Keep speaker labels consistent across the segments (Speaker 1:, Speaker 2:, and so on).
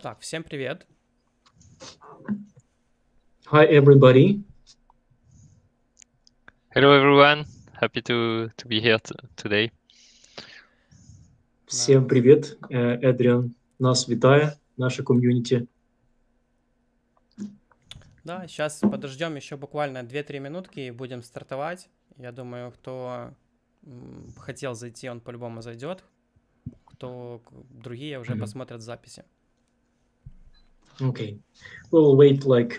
Speaker 1: Так, всем привет.
Speaker 2: Hi, everybody.
Speaker 3: Hello everyone, happy to be here today.
Speaker 2: Всем привет. Эдриан нас вітає, наше комьюнити.
Speaker 1: Да, сейчас подождем еще буквально 2-3 минутки и будем стартовать. Я думаю, кто хотел зайти, он по-любому зайдет. Кто другие уже посмотрят записи.
Speaker 2: Okay. We'll wait like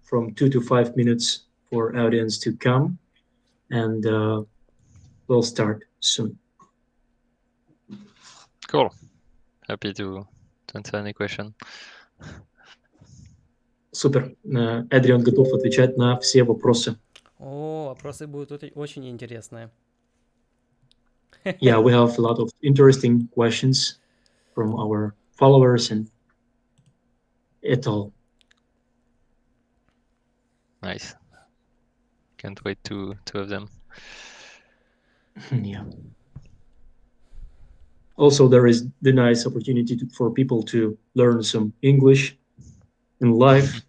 Speaker 2: from 2 to 5 minutes for audience to come, and we'll start soon.
Speaker 3: Cool. Happy to answer any question.
Speaker 2: Супер. Эдриан готов отвечать на все вопросы.
Speaker 1: О, вопросы будут очень интересные.
Speaker 2: Yeah, we have a lot of interesting questions from our followers and it all.
Speaker 3: Nice. Can't wait to have them.
Speaker 2: Yeah. Also, there is the nice opportunity for people to learn some English in live.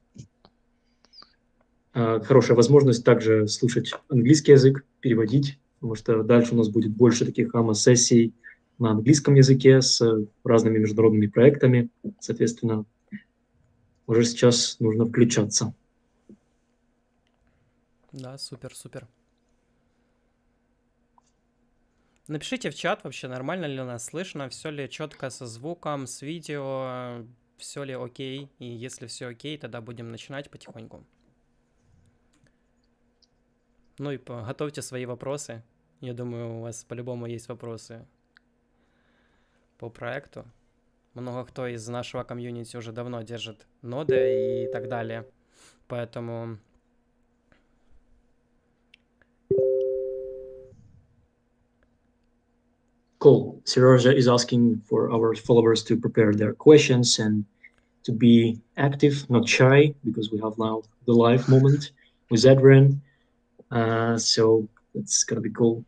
Speaker 2: Хорошая возможность также слушать английский язык, переводить, потому что дальше у нас будет больше таких AMA-сессий на английском языке с разными международными проектами. Соответственно, уже сейчас нужно включаться.
Speaker 1: Да, супер. Напишите в чат вообще, нормально ли нас слышно, все ли четко со звуком, с видео, все ли окей. И если все окей, тогда будем начинать потихоньку. Ну и готовьте свои вопросы. Я думаю, у вас по-любому есть вопросы по проекту. Много кто из нашего комьюнити уже давно держит ноды и так далее. Поэтому...
Speaker 2: Cool. Serozha is asking for our followers to prepare their questions and to be active, not shy, because we have now the live moment with Adrian. So it's gonna be cool.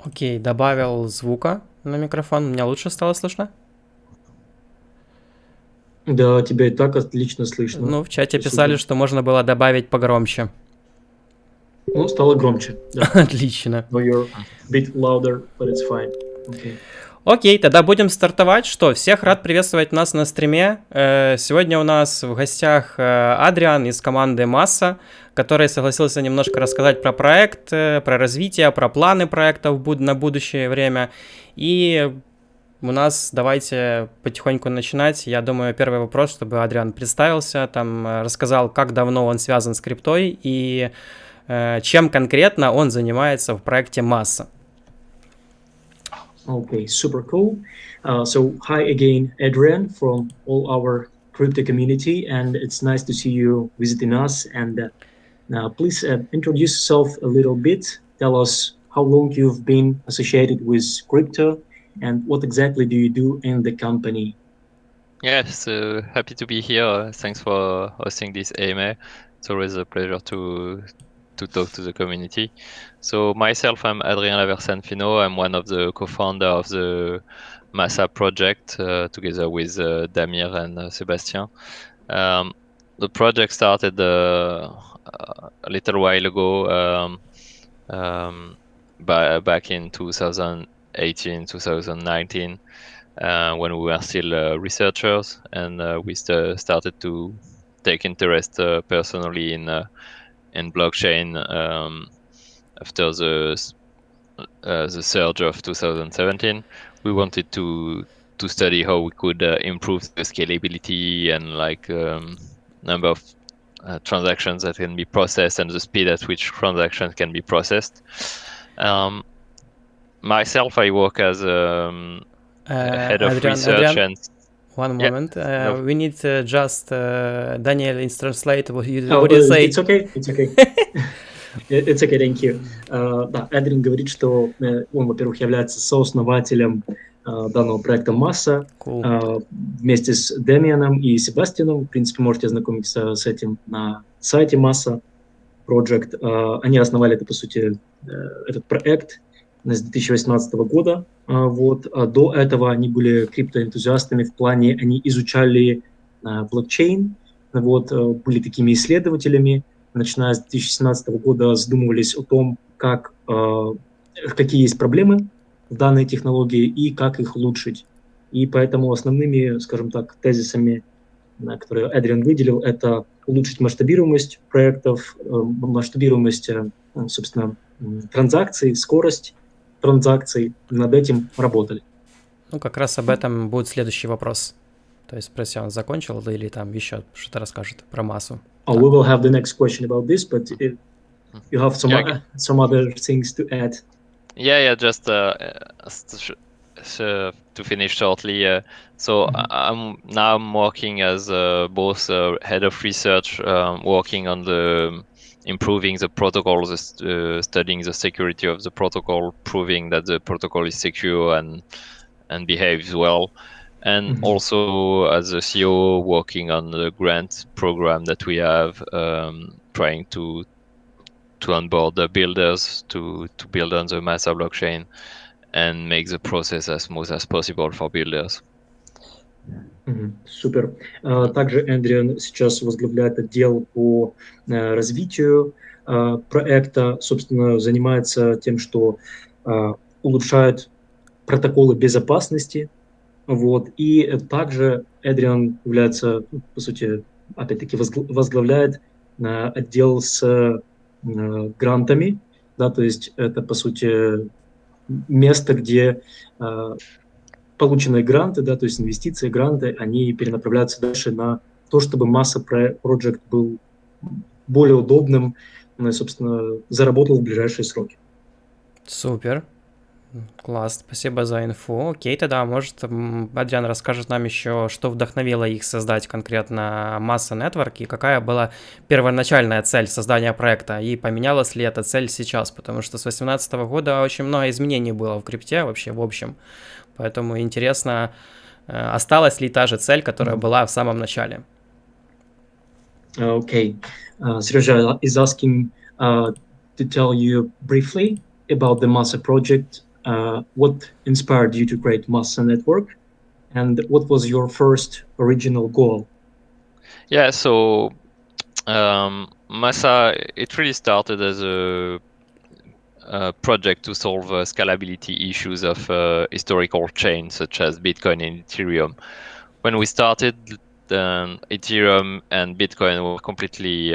Speaker 1: Окей, добавил звука на микрофон. Меня лучше стало слышно?
Speaker 2: Да, тебя и так отлично слышно.
Speaker 1: Ну, в чате писали, что можно было добавить погромче.
Speaker 2: Ну, стало громче, да.
Speaker 1: Отлично.
Speaker 2: No, you're a bit louder, but it's fine. Okay.
Speaker 1: Окей, тогда будем стартовать. Что, всех рад приветствовать нас на стриме. Сегодня у нас в гостях Адриан из команды MASSA, который согласился немножко рассказать про проект, про развитие, про планы проекта на будущее время. И у нас давайте потихоньку начинать. Я думаю, первый вопрос, чтобы Адриан представился, там рассказал, как давно он связан с криптой и чем конкретно он занимается в проекте MASSA.
Speaker 2: Okay, super cool. So hi again, Adrian, from all our crypto community, and it's nice to see you visiting us. And please introduce yourself a little bit. Tell us how long you've been associated with crypto and what exactly do you do in the company?
Speaker 3: Yes, happy to be here. Thanks for hosting this AMA. It's always a pleasure to talk to the community. So myself, I'm Adrien Laversan-Finot. I'm one of the co-founder of the MASSA project together with Damir and Sébastien. The project started a little while ago, back in 2018, 2019, when we were still researchers, and we started to take interest personally in blockchain after the surge of 2017. We wanted to study how we could improve the scalability and like number of transactions that can be processed and the speed at which transactions can be processed. Myself, I work as head of research and
Speaker 1: One
Speaker 3: Yeah,
Speaker 1: moment.
Speaker 3: no.
Speaker 1: We need just Daniel is translate what you say.
Speaker 2: It's okay, it's okay. It's okay, thank you. Да, Эдрин говорит, что он, во-первых, является сооснователем данного проекта MASSA
Speaker 1: Cool.
Speaker 2: вместе с Демианом и Себастьяном. В принципе, можете ознакомиться с этим на сайте MASSA Project. Они основали, это, по сути, этот проект с 2018 года. Вот. До этого они были криптоэнтузиастами в плане, они изучали блокчейн, вот, были такими исследователями. Начиная с 2017 года задумывались о том, какие есть проблемы в данной технологии и как их улучшить. И поэтому основными, скажем так, тезисами, которые Эдриан выделил, это улучшить масштабируемость проектов, масштабируемость, собственно, транзакций, скорость транзакций. Над этим работали.
Speaker 1: Ну, как раз об этом будет следующий вопрос. То есть, спроси, он закончил или там еще что-то расскажет про массу?
Speaker 2: We will have the next question about this, but if you have some other things to add.
Speaker 3: Yeah, just to finish shortly. So I'm working as both head of research, working on the improving the protocol, studying the security of the protocol, proving that the protocol is secure and behaves well. And also as a CEO, working on the grant program that we have, trying to onboard the builders to build on the MASSA blockchain and make the process as smooth as possible for builders.
Speaker 2: Супер. Также Эдриан сейчас возглавляет отдел по развитию проекта, собственно, занимается тем, что улучшает протоколы безопасности. Вот. И также Эдриан является, по сути, опять-таки возглавляет отдел с грантами, да, то есть это, по сути, место, где полученные гранты, да, то есть инвестиции, гранты, они перенаправляются дальше на то, чтобы MASSA Project был более удобным, собственно, заработал в ближайшие сроки.
Speaker 1: Супер. Класс, спасибо за инфу. Окей, тогда, может, Адриан расскажет нам еще, что вдохновило их создать конкретно MASSA Network и какая была первоначальная цель создания проекта, и поменялась ли эта цель сейчас, потому что с 2018 года очень много изменений было в крипте вообще в общем, поэтому интересно, осталась ли та же цель, которая была в самом начале.
Speaker 2: Okay, Sergio is asking to tell you briefly about the MASSA project. What inspired you to create MASSA Network, and what was your first original goal?
Speaker 3: Yeah, so MASSA, it really started as a project to solve scalability issues of historical chains such as Bitcoin and Ethereum. When we started, Ethereum and Bitcoin were completely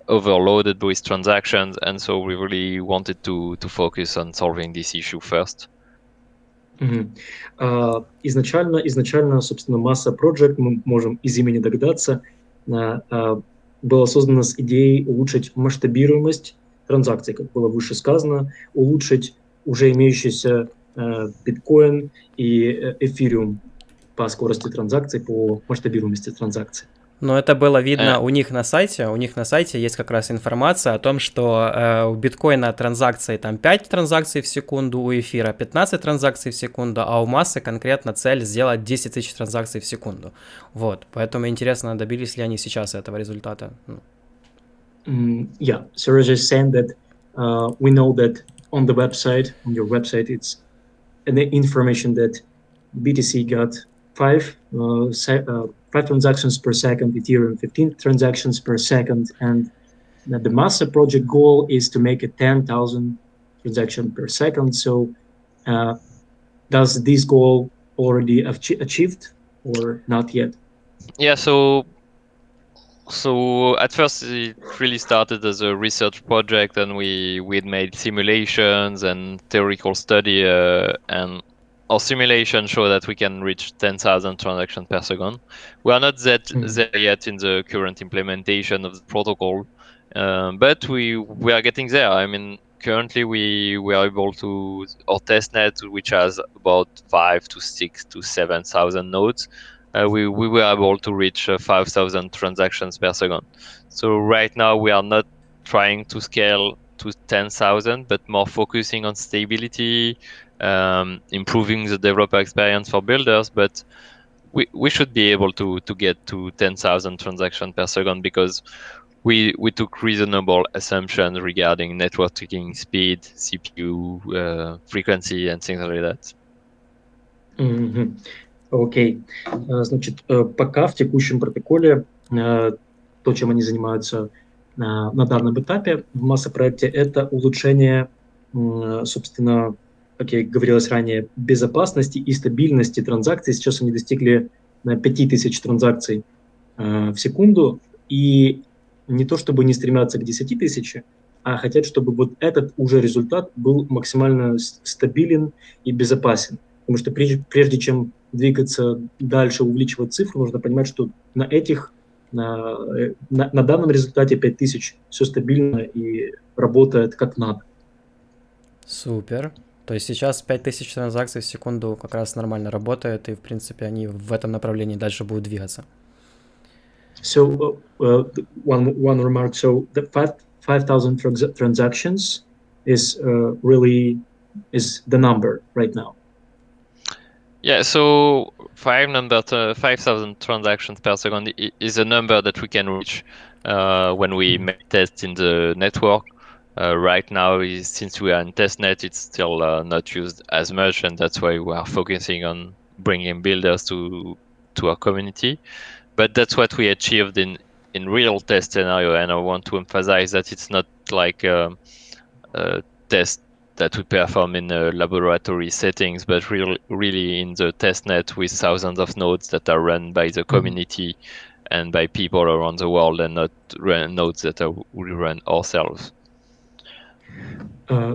Speaker 3: overloaded with transactions, and so we really wanted to focus on solving this issue first.
Speaker 2: Изначально, собственно, MASSA Project, мы можем из имени догадаться, было создано с идеей улучшить масштабируемость транзакций, как было выше сказано, улучшить уже имеющийся биткоин и эфириум по скорости транзакций, по масштабируемости транзакций.
Speaker 1: Но это было видно у них на сайте. У них на сайте есть как раз информация о том, что у биткоина транзакции там 5 транзакций в секунду, у эфира 15 транзакций в секунду, а у массы конкретно цель сделать 10 тысяч транзакций в секунду. Вот, поэтому интересно, добились ли они сейчас этого результата.
Speaker 2: Yeah, Sergio is saying that we know that on the website, on your website, it's the information that BTC got 5 transactions per second, Ethereum 15 transactions per second, and the MASSA project goal is to make a 10,000 transaction per second. So does this goal already achieved or not yet?
Speaker 3: Yeah, so at first it really started as a research project, and we'd made simulations and theoretical study, and our simulation show that we can reach 10,000 transactions per second. We are not there yet in the current implementation of the protocol, but we are getting there. I mean, currently we are able to, our testnet, which has about 5 to 6 to 7,000 nodes, we were able to reach 5,000 transactions per second. So right now we are not trying to scale to 10,000, but more focusing on stability, improving the developer experience for builders. But we should be able to get to 10,000 transactions per second, because we took reasonable assumptions regarding networking speed, CPU, frequency, and things like that.
Speaker 2: Мгм. Окей. Значит, пока в текущем протоколе то, чем они занимаются на данном этапе в масса-проекте, это улучшение, собственно, как я и говорилось ранее, безопасности и стабильности транзакций. Сейчас они достигли 5000 транзакций в секунду, и не то чтобы не стремятся к 10 тысяч, а хотят, чтобы вот этот уже результат был максимально стабилен и безопасен. Потому что прежде чем двигаться дальше, увеличивать цифру, нужно понимать, что на данном результате 5000 все стабильно и работает как надо.
Speaker 1: Супер. То есть сейчас 5000 транзакций в секунду как раз нормально работает, и, в принципе, они в этом направлении дальше будут двигаться.
Speaker 2: So one remark. So the 5,000 transactions is really is the number right now.
Speaker 3: Yeah, so 5,000 transactions per second is a number that we can reach when we make tests in the network. Right now, since we are in testnet, it's still not used as much, and that's why we are focusing on bringing builders to our community. But that's what we achieved in real test scenario, and I want to emphasize that it's not like a test that we perform in laboratory settings, but really in the testnet with thousands of nodes that are run by the community and by people around the world, and not nodes that we run ourselves.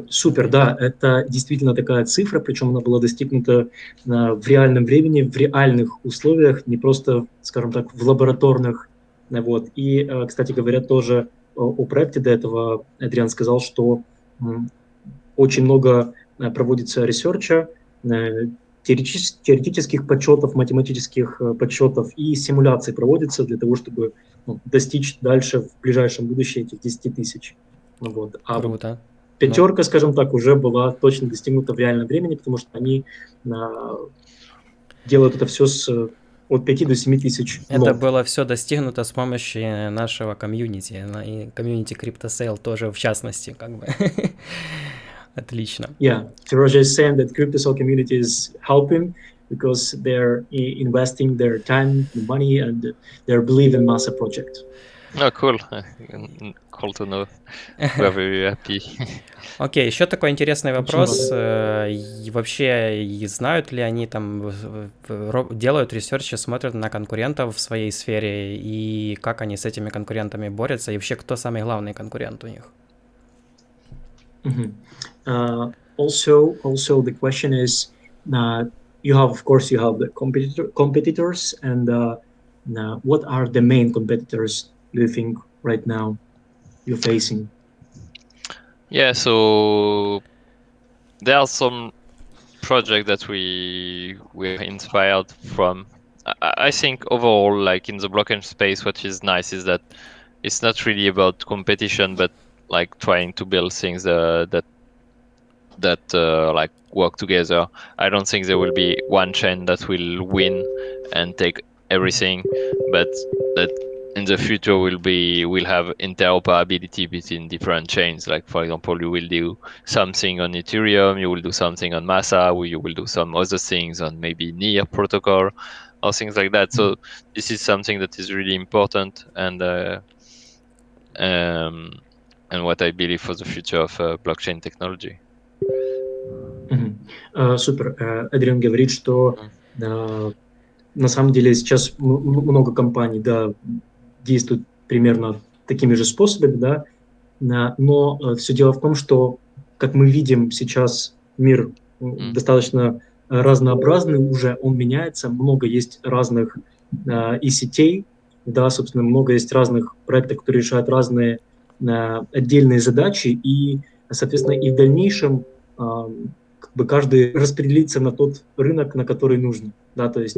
Speaker 2: Супер, да, это действительно такая цифра, причем она была достигнута в реальном времени, в реальных условиях, не просто, скажем так, в лабораторных. Вот. И, кстати говоря, тоже о проекте до этого Адриан сказал, что очень много проводится ресерча, теоретических подсчетов, математических подсчетов и симуляций проводится для того, чтобы достичь дальше в ближайшем будущем этих 10 тысяч. Вот.
Speaker 1: Круто.
Speaker 2: Пятерка, скажем так, уже была точно достигнута в реальном времени, потому что они делают это все от 5 до 7 тысяч.
Speaker 1: Это было все достигнуто с помощью нашего комьюнити, и комьюнити CryptoSale тоже в частности, как бы. Отлично.
Speaker 2: Yeah, Roger is saying that CryptoSale community is helping because they're investing their time, money, and they believe in MASSA project.
Speaker 3: Oh, cool. Cool to know. We're very happy.
Speaker 1: Окей, еще такой интересный вопрос. Вообще, знают ли они там, делают ресерчи, смотрят на конкурентов в своей сфере, и как они с этими конкурентами борются, и вообще, кто самый главный конкурент у них?
Speaker 2: Also, the question is, you have the competitors, and what are the main competitors do you think right now you're facing?
Speaker 3: Yeah, so there are some projects that we're inspired from. I think overall, like in the blockchain space, what is nice is that it's not really about competition, but like trying to build things that like work together. I don't think there will be one chain that will win and take everything, but that in the future we'll have interoperability between different chains. Like for example, you will do something on Ethereum, you will do something on MASSA, or you will do some other things on maybe Near protocol or things like that. So this is something that is really important, and what I believe for the future of blockchain technology.
Speaker 2: Супер. Адриан говорит, что на самом деле сейчас много компаний, да, действуют примерно такими же способами, да, но все дело в том, что, как мы видим сейчас, мир достаточно разнообразный уже, он меняется, много есть разных и сетей, да, собственно, много есть разных проектов, которые решают разные отдельные задачи, и соответственно, и в дальнейшем как бы каждый распределится на тот рынок, на который нужно, да, то есть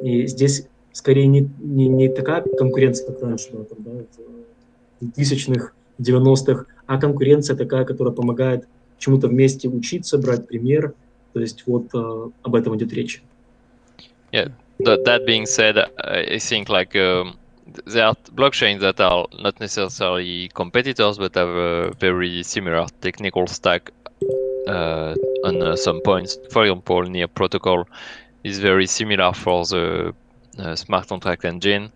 Speaker 2: и здесь скорее не такая конкуренция, как раньше, да, там, да, в 2000-х, 90-х, а конкуренция такая, которая помогает чему-то вместе учиться, брать пример, то есть вот об этом идет речь.
Speaker 3: Yeah, that being said, I think like there are blockchains that are not necessarily competitors, but have a very similar technical stack on some points. For example, Near Protocol is very similar for the smart contract engine.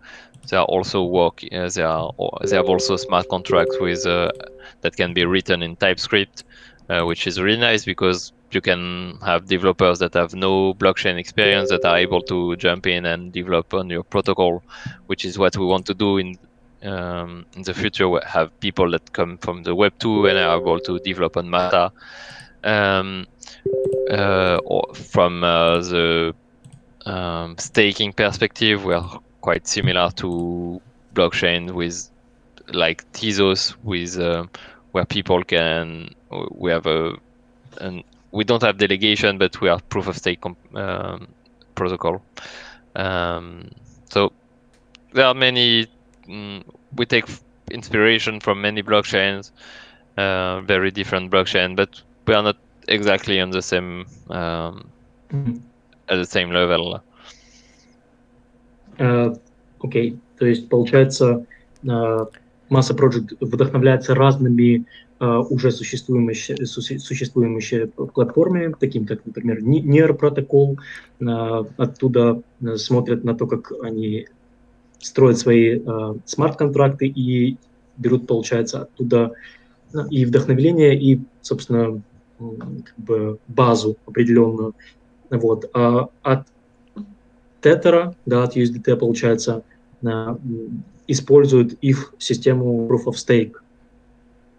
Speaker 3: They are also they have also smart contracts with that can be written in TypeScript, which is really nice because you can have developers that have no blockchain experience that are able to jump in and develop on your protocol, which is what we want to do in the future. We have people that come from the Web 2 and are able to develop on MASSA. Or from the staking perspective, we are quite similar to blockchain with like Tezos, with where people can we have we don't have delegation, but we have proof of stake protocol. So there are many. We take inspiration from many blockchains, very different blockchain, but we are not exactly on the same at the same level.
Speaker 2: Окей, то есть получается MASSA Project вдохновляется разными уже существующими платформами, таким как, например, Near Protocol. Оттуда смотрят на то, как они строят свои смарт-контракты и берут, получается, оттуда и вдохновление, и, собственно, как бы базу определенную. Вот. А от Tether, да, от USDT, получается, используют их систему Proof of Stake.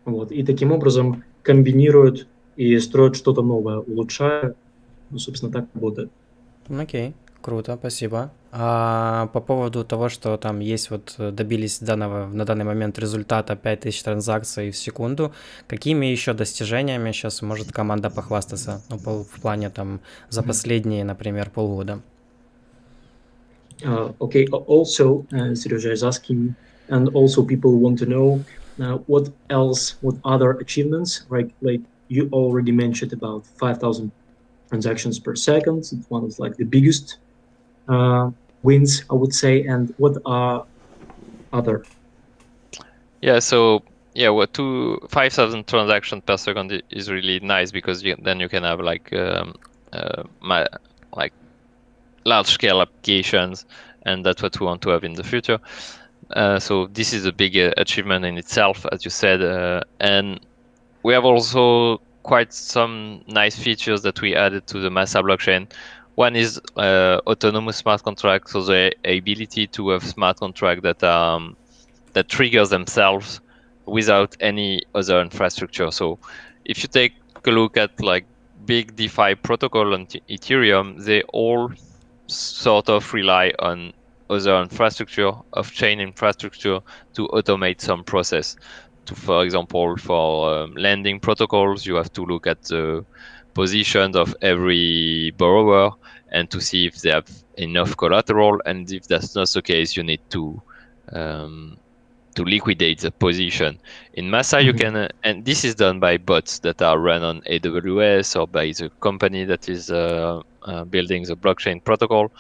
Speaker 2: Вот. И таким образом комбинируют и строят что-то новое, улучшая. Ну, собственно, так работает.
Speaker 1: Окей, круто, спасибо. А по поводу того, что там есть вот добились на данный момент результата 5000 транзакций в секунду, какими еще достижениями сейчас может команда похвастаться, ну, в плане там за последние, например, полгода?
Speaker 2: Okay, also, Sergey is asking, and also people want to know what other achievements, right? Like you already mentioned about 5,000 transactions per second. It's one of like the biggest wins, I would say. And what are other?
Speaker 3: Yeah, so yeah, 5,000 transactions per second is really nice because then you can have like large scale applications, and that's what we want to have in the future. So this is a big achievement in itself, as you said, and we have also quite some nice features that we added to the MASSA blockchain. One is autonomous smart contracts, so the ability to have smart contracts that triggers themselves without any other infrastructure. So if you take a look at like big DeFi protocol on Ethereum, they all sort of rely on other infrastructure, off-chain infrastructure, to automate some process. For example, for lending protocols, you have to look at the positions of every borrower and to see if they have enough collateral. And if that's not the case, you need to liquidate the position. In MASSA, you can, and this is done by bots that are run on AWS or by the company that is building the blockchain protocol.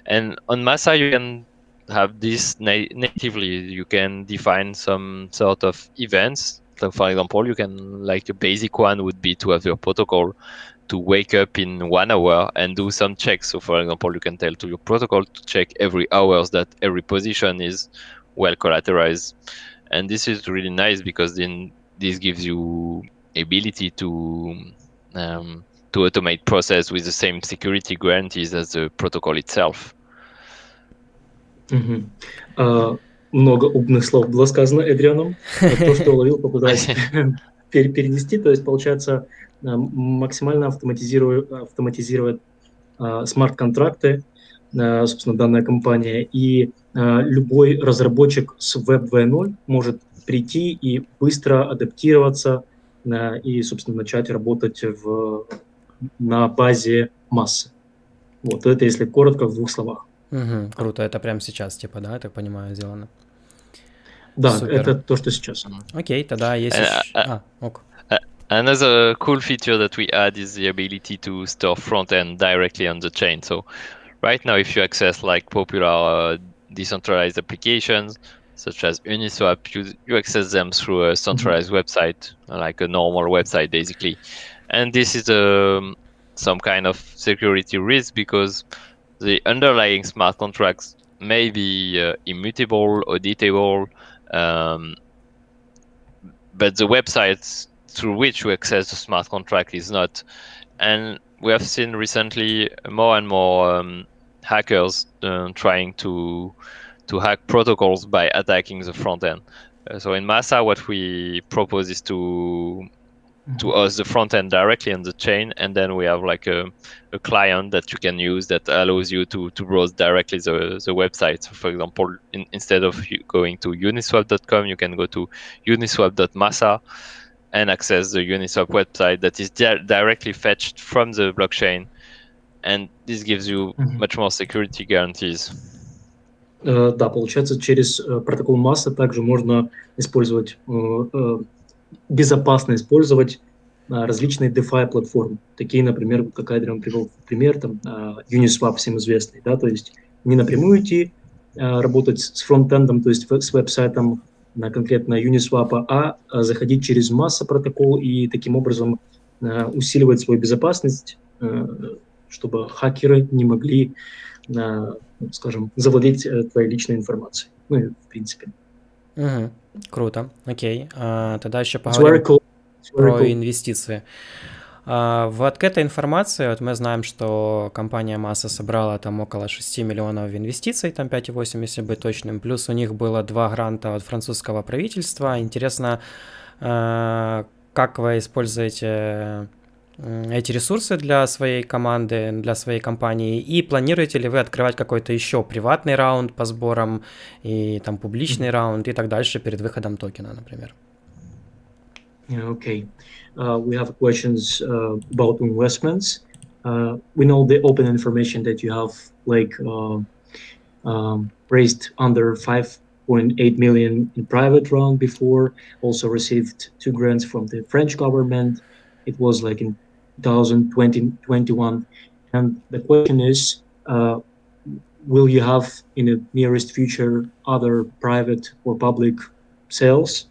Speaker 3: And on MASSA, you can have this natively. You can define some sort of events. So for example, you can, like a basic one would be to have your protocol to wake up in 1 hour and do some checks. So for example, you can tell to your protocol to check every hours that every position is well collateralized. And this is really nice because then this gives you ability to automate process with the same security guarantees as the protocol itself.
Speaker 2: Много умных слов было сказано Эдрианом. То, что уловил, попытаюсь перенести. То есть, получается, максимально автоматизировать смарт-контракты, собственно, данная компания. И любой разработчик с Web 2.0 может прийти и быстро адаптироваться и, собственно, начать работать на базе массы. Вот это, если коротко, в 2 словах.
Speaker 1: Круто, это прямо сейчас, типа, да, я так понимаю, сделано.
Speaker 2: Да,
Speaker 1: Супер.
Speaker 2: это то, что сейчас.
Speaker 1: Окей, тогда есть еще... ок.
Speaker 3: Another cool feature that we add is the ability to store front end directly on the chain. So right now, if you access like popular decentralized applications such as Uniswap, you access them through a centralized website, like a normal website, basically. And this is some kind of security risk because the underlying smart contracts may be immutable, auditable, but the websites through which you access the smart contract is not. And we have seen recently more and more hackers trying to hack protocols by attacking the front end. So in MASSA, what we propose is to host the front end directly on the chain, and then we have like a client that you can use that allows you to browse directly the website. So for example, instead of going to uniswap.com, you can go to uniswap.massa and access the Uniswap website that is directly fetched from the blockchain, and this gives you much more security guarantees.
Speaker 2: Да, получается, через протокол масса также можно использовать, безопасно использовать различные DeFi платформы. Такие, например, как Адриан привел пример, там Uniswap всем известный, да, то есть не напрямую идти работать с фронтендом, то есть с веб-сайтом на конкретно Uniswap, а заходить через масса протокол и таким образом усиливать свою безопасность, чтобы хакеры не могли, скажем, завладеть твоей личной информацией. Ну и в принципе.
Speaker 1: Круто, окей. Тогда еще поговорим про инвестиции. В открытой информации, вот мы знаем, что компания MASSA собрала там около 6 миллионов инвестиций, там 5,8, если быть точным, плюс у них было 2 гранта от французского правительства. Интересно, как вы используете эти ресурсы для своей команды, для своей компании, и планируете ли вы открывать какой-то еще приватный раунд по сборам и там публичный раунд и так дальше перед выходом токена, например?
Speaker 2: Okay. We have questions about investments. We know the open information that you have like raised under 5.8 million in private round before, also received 2 grants from the French government. It was like in 2020-21. And the question is, will you have in the nearest future other private or public sales?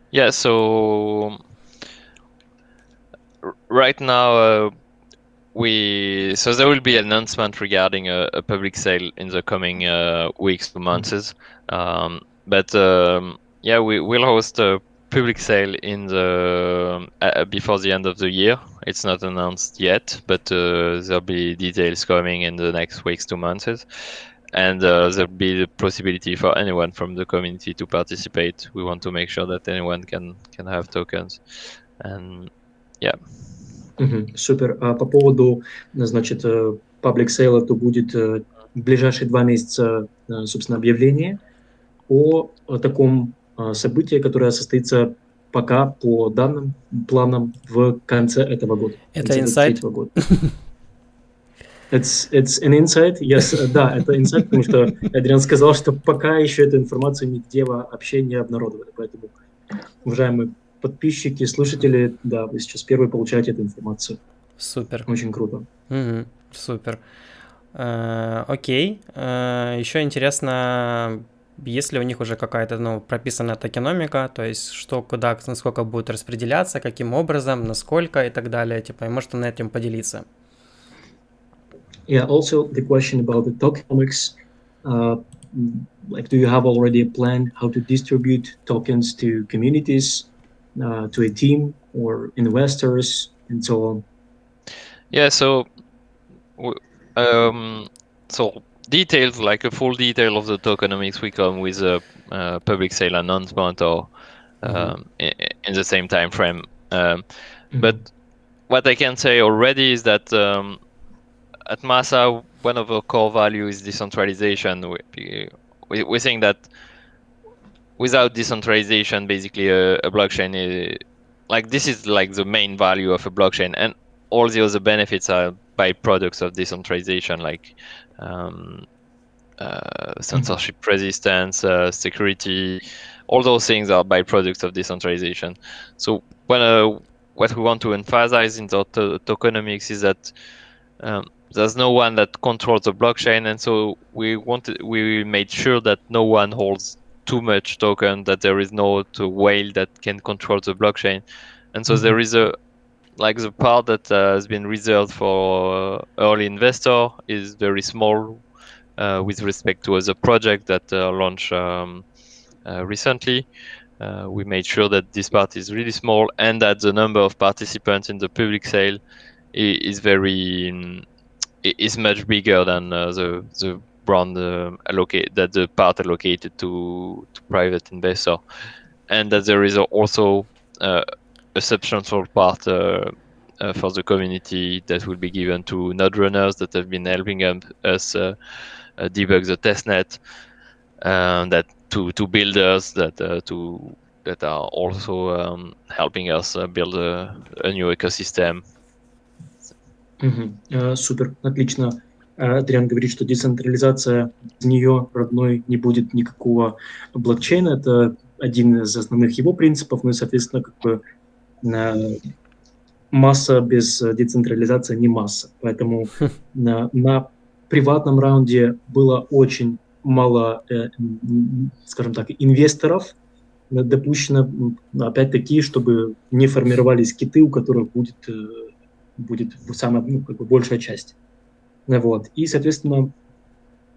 Speaker 3: Yeah, so right now so there will be an announcement regarding a public sale in the coming weeks to months. But yeah, we will host a public sale in the before the end of the year. It's not announced yet, but there'll be details coming in the next weeks to months. And there'll be the possibility for anyone from the community to participate. We want to make sure that anyone can have tokens. And yeah.
Speaker 2: Супер. По поводу, значит, public sale, это будет в ближайшие 2 месяца, собственно, объявление о таком событии, которое состоится пока по данным планам в конце этого года.
Speaker 1: Это инсайт?
Speaker 2: It's an insight, yes, да, это инсайт, потому что Адриан сказал, что пока еще эту информацию нигде вообще не обнародовали, поэтому, уважаемые подписчики, слушатели, да, вы сейчас первые получаете эту информацию.
Speaker 1: Супер.
Speaker 2: Очень круто.
Speaker 1: Супер. Окей. Еще интересно, есть ли у них уже какая-то, прописанная токеномика, то есть что, куда, насколько будет распределяться, каким образом, насколько и так далее, типа, и может на этим поделиться.
Speaker 2: Yeah, also the question about the tokenomics, like do you have already a plan how to distribute tokens to communities, to a team or investors and so on?
Speaker 3: Yeah, so details, like a full detail of the tokenomics, we come with a public sale announcement or in the same time frame. But what I can say already is that at MASSA, one of our core values is decentralization. We think that without decentralization, basically a blockchain like this is like the main value of a blockchain, and all the other benefits are byproducts of decentralization, like censorship resistance, security. All those things are byproducts of decentralization. So when what we want to emphasize in the tokenomics is that there's no one that controls the blockchain, and so we made sure that no one holds too much token, that there is no whale that can control the blockchain, and so there is a like the part that has been reserved for early investor is very small with respect to other projects that launched recently. We made sure that this part is really small and that the number of participants in the public sale is much bigger than the brand that the part allocated to private investor, and that there is also a substantial part for the community that will be given to node runners that have been helping us debug the testnet, that to builders that are also helping us build a new ecosystem.
Speaker 2: Супер, отлично. Адриан говорит, что децентрализация, без нее родной не будет никакого блокчейна. Это один из основных его принципов. Ну и, соответственно, как бы масса без децентрализации не масса. Поэтому на приватном раунде было очень мало, скажем так, инвесторов допущено, опять-таки, чтобы не формировались киты, у которых будет самая как бы большая часть. Вот. И, соответственно,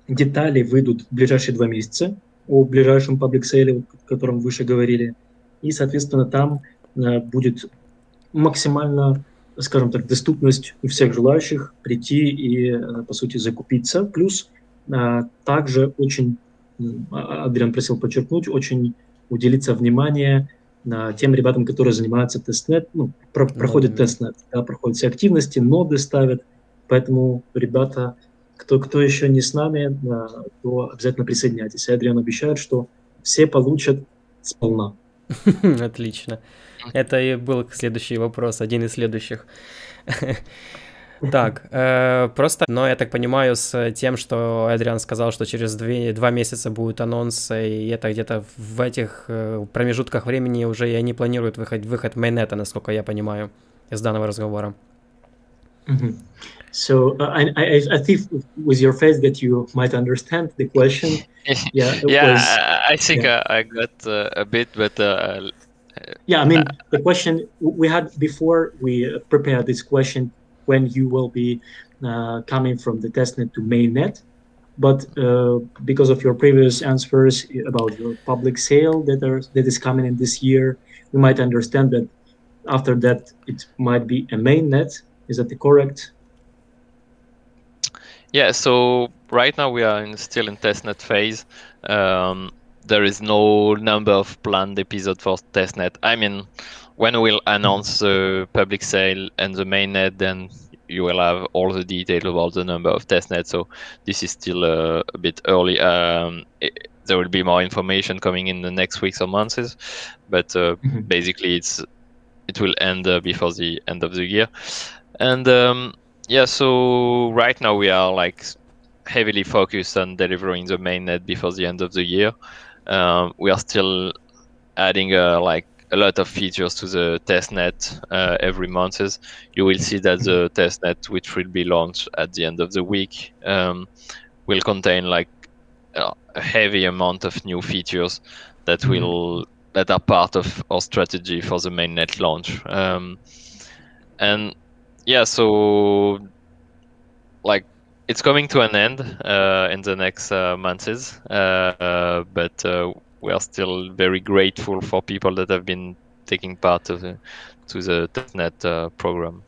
Speaker 2: детали выйдут в ближайшие 2 месяца о ближайшем public sale, о котором выше говорили. И, соответственно, там будет максимально, скажем так, доступность у всех желающих прийти и, по сути, закупиться. Плюс также очень, Адриан просил подчеркнуть, очень уделиться внимание тем ребятам, которые занимаются Testnet, проходят Testnet, да, проходят все активности, ноды ставят. Поэтому, ребята, кто еще не с нами, то обязательно присоединяйтесь. И Адриан обещает, что все получат сполна.
Speaker 1: Отлично. Это и был следующий вопрос, один из следующих. Так, просто, но я так понимаю, с тем, что Адриан сказал, что через 2 месяца будет анонс, и это где-то в этих промежутках времени уже и они планируют выход майнета, насколько я понимаю, из данного разговора.
Speaker 2: So I think with your face that you might understand the question.
Speaker 3: I think I got a bit, but
Speaker 2: I mean the question we had before we prepared this question, when you will be coming from the testnet to mainnet, but because of your previous answers about your public sale that is coming in this year, we might understand that after that it might be a mainnet. Is that correct?
Speaker 3: Yeah, so right now we are still in testnet phase. There is no number of planned episodes for testnet. I mean, when we'll announce the public sale and the mainnet, then you will have all the details about the number of testnets. So this is still a bit early. There will be more information coming in the next weeks or months, but basically it will end before the end of the year. And so right now we are like heavily focused on delivering the mainnet before the end of the year. We are still adding like a lot of features to the testnet every month. You will see that the testnet, which will be launched at the end of the week, will contain like a heavy amount of new features that are part of our strategy for the mainnet launch. And yeah, so like it's coming to an end in the next months, but we are still very grateful for people that have been taking part to the testnet program.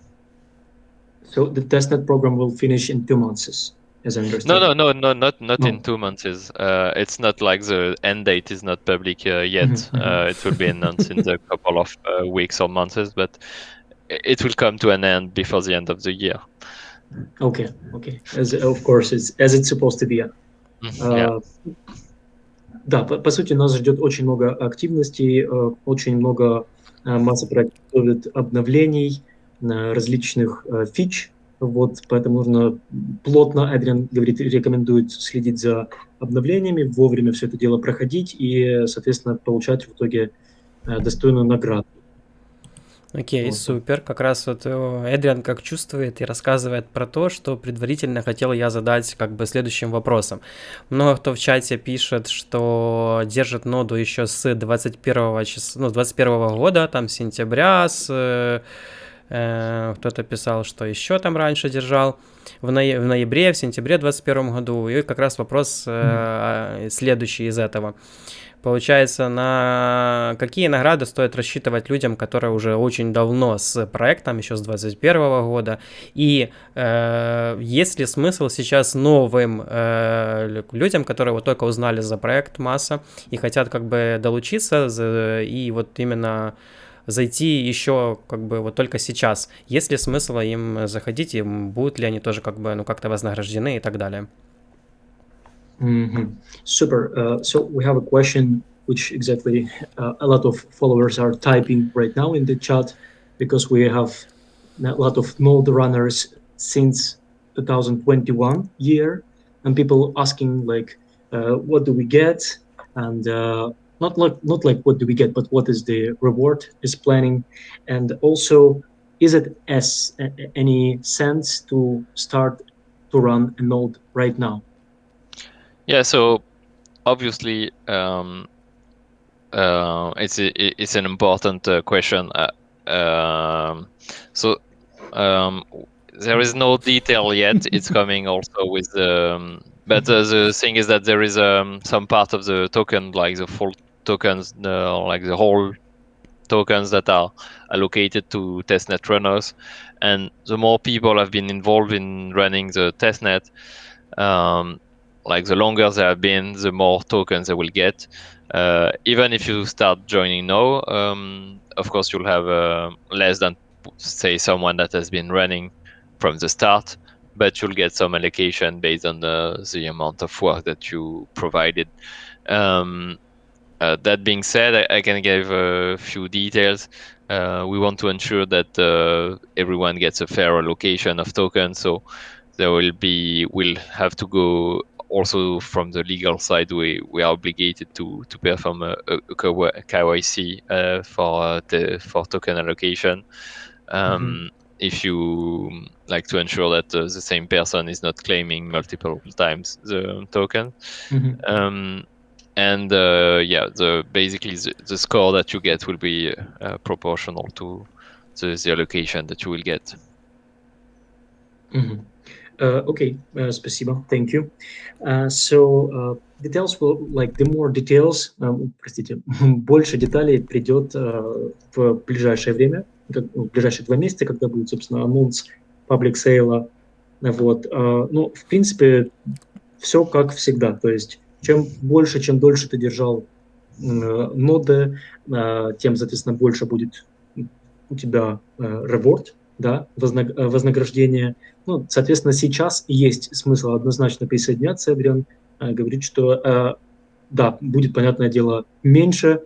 Speaker 2: So the testnet program will finish in 2 months, as I understand.
Speaker 3: No, not in 2 months. It's not like the end date is not public yet. It will be announced in a couple of weeks or months, but it will come to an end before the end of the year.
Speaker 2: Okay. Of course, as it's supposed to be. Да, по сути, нас ждет очень много активностей, очень много масса проектов готовит обновлений, различных фич, вот, поэтому нужно плотно, Эдриан говорит, рекомендует следить за обновлениями, вовремя все это дело проходить и, соответственно, получать в итоге достойную награду.
Speaker 1: Окей,
Speaker 2: Вот.
Speaker 1: супер. Как раз вот Эдриан как чувствует и рассказывает про то, что предварительно хотел я задать как бы следующим вопросом. Много кто в чате пишет, что держит ноду еще с 21 числа, 21 года, там сентября, кто-то писал, что еще там раньше держал, в ноябре, в сентябре 2021 году. И как раз вопрос следующий из этого. Получается, на какие награды стоит рассчитывать людям, которые уже очень давно с проектом, еще с 2021 года, и есть ли смысл сейчас новым людям, которые вот только узнали за проект MASSA и хотят как бы долучиться и вот именно зайти еще как бы вот только сейчас, есть ли смысл им заходить, и будут ли они тоже как бы как-то вознаграждены и так далее?
Speaker 2: Super. So we have a question which exactly a lot of followers are typing right now in the chat because we have a lot of node runners since 2021 year, and people asking like, what do we get? And not like what do we get, but what is the reward is planning, and also is it any sense to start to run a node right now?
Speaker 3: Yeah, so obviously it's an important question. There is no detail yet. It's coming also with but the thing is that there is some part of the token, like the full tokens, like the whole tokens that are allocated to testnet runners, and the more people have been involved in running the testnet, like the longer they have been, the more tokens they will get. Even if you start joining now, of course you'll have less than, say, someone that has been running from the start, but you'll get some allocation based on the amount of work that you provided. That being said, I can give a few details. We want to ensure that everyone gets a fair allocation of tokens, so we'll have to go also from the legal side. We are obligated to perform a KYC for token allocation. If you like to ensure that the same person is not claiming multiple times the token. And basically the score that you get will be proportional to the allocation that you will get.
Speaker 2: Okay, спасибо, thank you. So details will, like the more details, простите, больше деталей придет в ближайшее время, в ближайшие 2 месяца, когда будет, собственно, анонс public sale. Вот. Ну, в принципе, все как всегда, то есть чем больше, чем дольше ты держал ноды, тем, соответственно, больше будет у тебя reward, да, вознаграждение. Ну, соответственно, сейчас есть смысл однозначно присоединяться. Эдриан говорит, что да, будет, понятное дело, меньше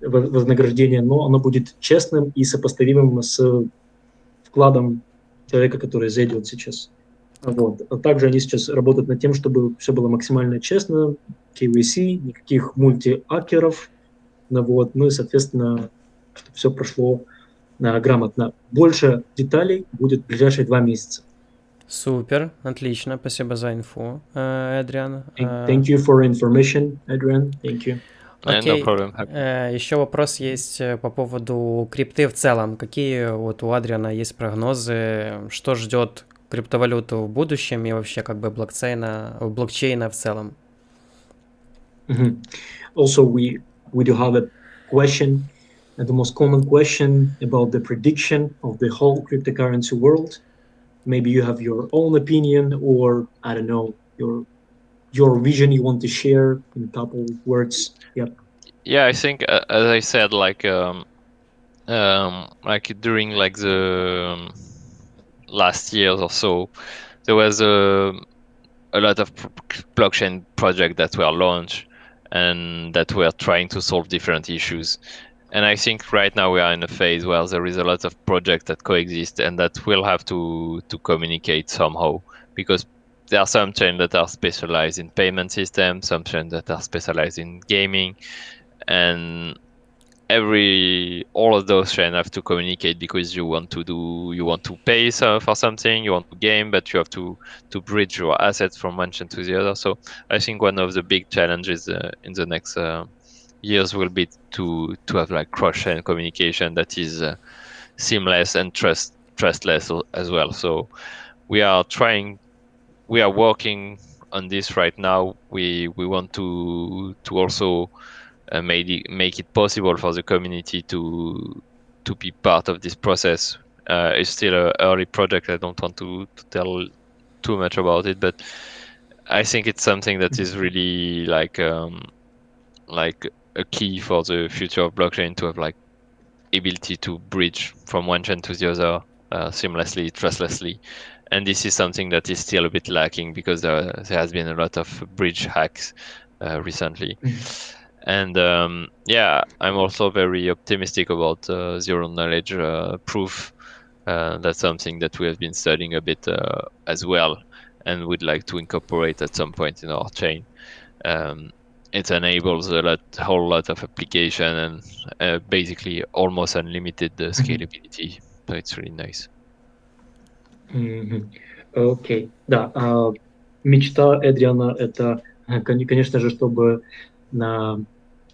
Speaker 2: вознаграждения, но оно будет честным и сопоставимым с вкладом человека, который зайдет сейчас. Вот. А также они сейчас работают над тем, чтобы все было максимально честно, KYC, никаких мультиакеров, вот, ну и, соответственно, чтобы все прошло грамотно. Больше деталей будет в ближайшие 2 месяца.
Speaker 1: Супер, отлично, спасибо за инфу, Эдриан.
Speaker 2: Thank you for information, Adrian. Thank you.
Speaker 1: Окей,
Speaker 3: No problem.
Speaker 1: Еще вопрос есть по поводу крипты в целом. Какие вот у Адриана есть прогнозы, что ждет криптовалюту в будущем и вообще как бы блокчейна в целом?
Speaker 2: Also, we do have a question, the most common question about the prediction of the whole cryptocurrency world. Maybe you have your own opinion, or I don't know, your vision you want to share in a couple of words. Yep.
Speaker 3: Yeah, I think as I said, like during like the last years or so, there was a lot of blockchain projects that were launched and that were trying to solve different issues. and I think right now we are in a phase where there is a lot of projects that coexist and that will have to communicate somehow, because there are some chains that are specialized in payment systems, some chains that are specialized in gaming, and all of those chains have to communicate, because you want to pay for something, you want to game, but you have to bridge your assets from one chain to the other. So I think one of the big challenges in the next years will be to have like cross-chain communication that is seamless and trustless as well. So we are working on this right now. We want to also make it possible for the community to be part of this process. It's still an early project. I don't want to tell too much about it, but I think it's something that is really like a key for the future of blockchain, to have like ability to bridge from one chain to the other seamlessly, trustlessly. And this is something that is still a bit lacking, because there has been a lot of bridge hacks recently. And I'm also very optimistic about zero knowledge proof. That's something that we have been studying a bit as well, and would like to incorporate at some point in our chain. It enables a whole lot of application and basically almost unlimited scalability. So it's really nice.
Speaker 2: Окей, да. Мечта Эдриана — это, конечно же, чтобы на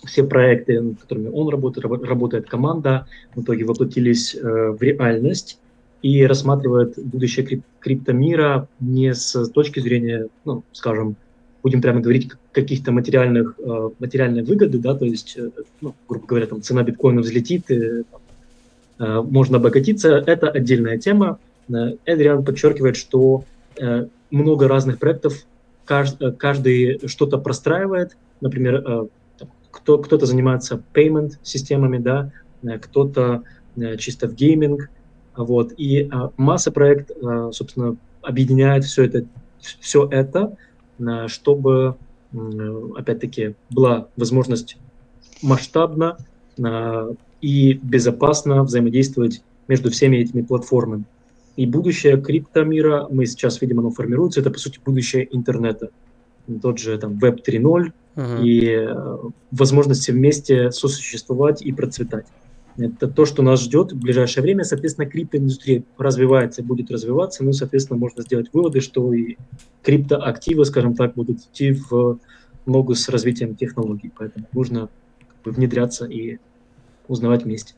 Speaker 2: все проекты, над которыми он работает команда, в итоге воплотились в реальность и рассматривает будущее криптомира не с точки зрения, ну, скажем, будем прямо говорить, каких-то материальной выгоды, да, то есть, ну, грубо говоря, там цена биткоина взлетит, и, можно обогатиться, это отдельная тема. Эдриан подчеркивает, что много разных проектов, каждый что-то простраивает, например, кто-то занимается payment системами, да, кто-то чисто в гейминг, вот, и MASSA проект, собственно, объединяет все это, чтобы, опять-таки, была возможность масштабно и безопасно взаимодействовать между всеми этими платформами. И будущее криптомира, мы сейчас видим, оно формируется, это, по сути, будущее интернета. Тот же там Web 3.0 и возможности вместе сосуществовать и процветать. Это то, что нас ждет в ближайшее время. Соответственно, криптоиндустрия развивается и будет развиваться. Ну и, соответственно, можно сделать выводы, что и криптоактивы, скажем так, будут идти в ногу с развитием технологий. Поэтому нужно внедряться и узнавать вместе.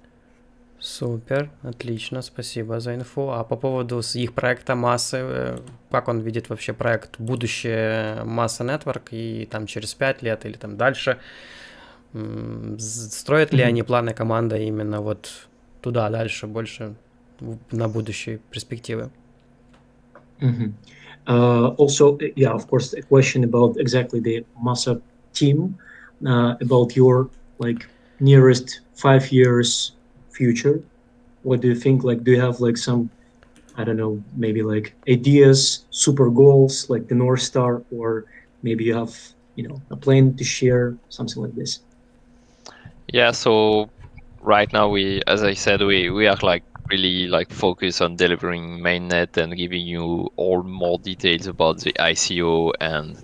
Speaker 1: Супер, отлично, спасибо за инфу. А по поводу их проекта MASSA, как он видит вообще проект будущее MASSA Network и там через 5 лет или там дальше? Строят ли они планы команда именно вот туда дальше, больше на будущие перспективы?
Speaker 2: Also, yeah, of course, a question about exactly the MASSA team, about your like nearest 5 years future. What do you think? Like, do you have like some, I don't know, maybe like ideas, super goals, like the North Star, or maybe you have, you know, a plan to share, something like this?
Speaker 3: Yeah, so right now as I said, we are like really like focused on delivering mainnet and giving you all more details about the ICO and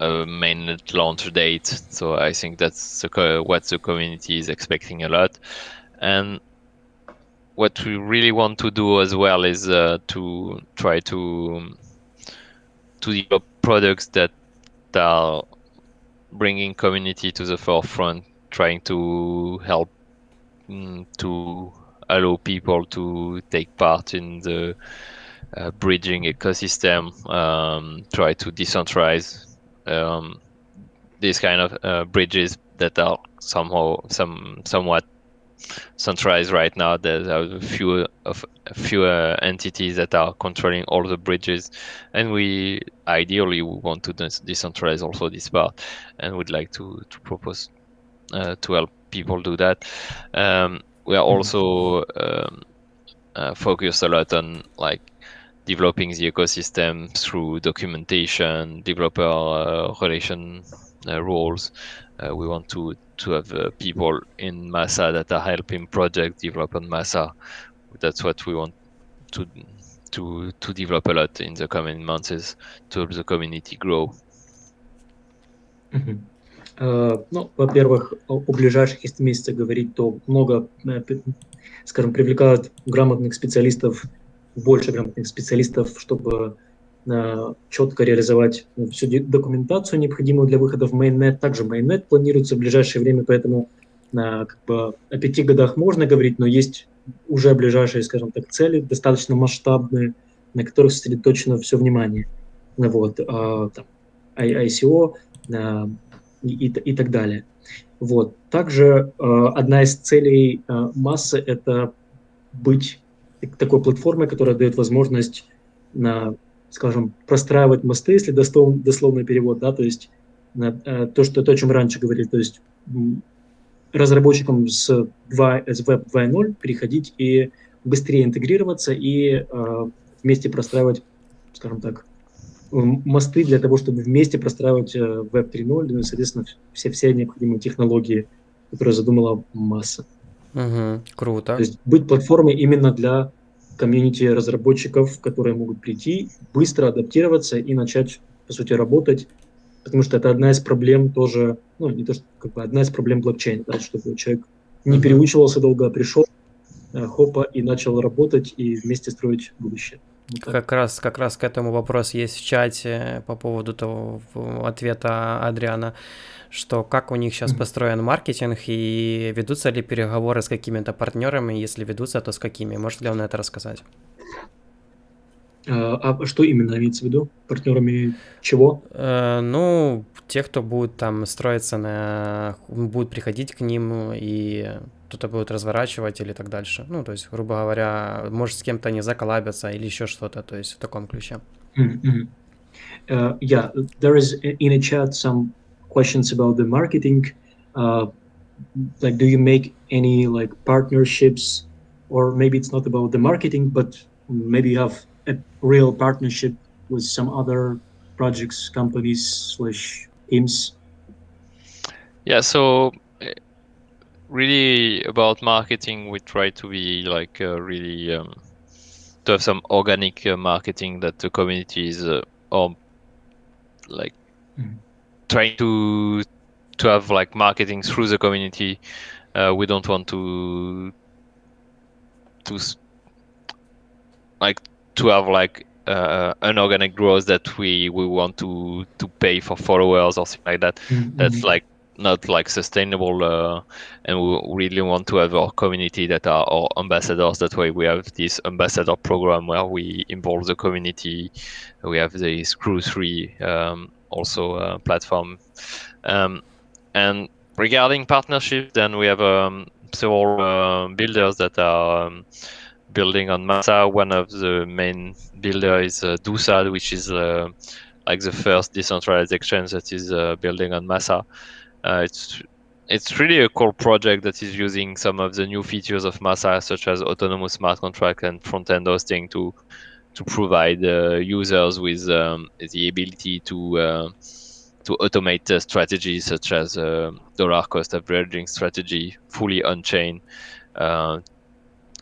Speaker 3: a mainnet launch date. So I think that's what the community is expecting a lot. And what we really want to do as well is to try to develop products that are bringing community to the forefront, trying to help to allow people to take part in the bridging ecosystem, try to decentralize these kind of bridges that are somewhat centralized right now. There are a few entities that are controlling all the bridges, and we ideally want to decentralize also this part, and would like to propose to help people do that. We are also focused a lot on like developing the ecosystem through documentation, developer relation rules. We want to to have people in MASSA that are helping project develop on MASSA. That's what we want to develop a lot in the coming months to help the community grow.
Speaker 2: Ну, во-первых, о ближайших 10 месяцах говорить, то много, скажем, привлекают грамотных специалистов, больше грамотных специалистов, чтобы четко реализовать всю документацию, необходимую для выхода в Mainnet. Также Mainnet планируется в ближайшее время, поэтому как бы о 5 годах можно говорить, но есть уже ближайшие, скажем так, цели, достаточно масштабные, на которых сосредоточено все внимание. Вот, там, ICO и так далее. Вот. Также одна из целей массы – это быть такой платформой, которая дает возможность, скажем, простраивать мосты, если дословный перевод, да, то есть то, о чем раньше говорили, то есть разработчикам с Web 2.0 переходить и быстрее интегрироваться и вместе простраивать, скажем так, мосты для того, чтобы вместе простраивать Web 3.0, ну и, соответственно, все необходимые технологии, которые задумала масса.
Speaker 1: Круто.
Speaker 2: То есть быть платформой именно для комьюнити разработчиков, которые могут прийти, быстро адаптироваться и начать, по сути, работать, потому что это одна из проблем тоже, ну, не то, что как бы одна из проблем блокчейна, да, чтобы человек не переучивался долго, а пришел, хопа, и начал работать и вместе строить будущее.
Speaker 1: Как раз к этому вопрос есть в чате по поводу того ответа Адриана, что как у них сейчас построен маркетинг и ведутся ли переговоры с какими-то партнерами, если ведутся, то с какими? Может ли он это рассказать?
Speaker 2: А что именно имеется в виду? Партнерами чего?
Speaker 1: Ну, те, кто будет там строиться будет приходить к ним и кто-то будет разворачивать или так дальше. Ну, то есть, грубо говоря, может с кем-то они заколлабятся или еще что-то, то есть в таком ключе.
Speaker 2: Yeah, there is in a chat some questions about the marketing. Like, do you make any like partnerships, or maybe it's not about the marketing, but maybe you have a real partnership with some other projects, companies / teams?
Speaker 3: Yeah, so really about marketing, we try to be like really to have some organic marketing that the community is or like trying to have like marketing through the community. We don't want to have like an organic growth that we want to pay for followers or something like that. That's like not like sustainable, and we really want to have our community that are our ambassadors. That way we have this ambassador program where we involve the community. We have the Screw3 also platform, and regarding partnerships, then we have several builders that are building on MASSA. One of the main builders is DUSA, which is like the first decentralized exchange that is building on MASSA. It's really a cool project that is using some of the new features of MASSA, such as autonomous smart contract and front-end hosting to provide users with the ability to automate strategies such as dollar cost averaging strategy fully on-chain,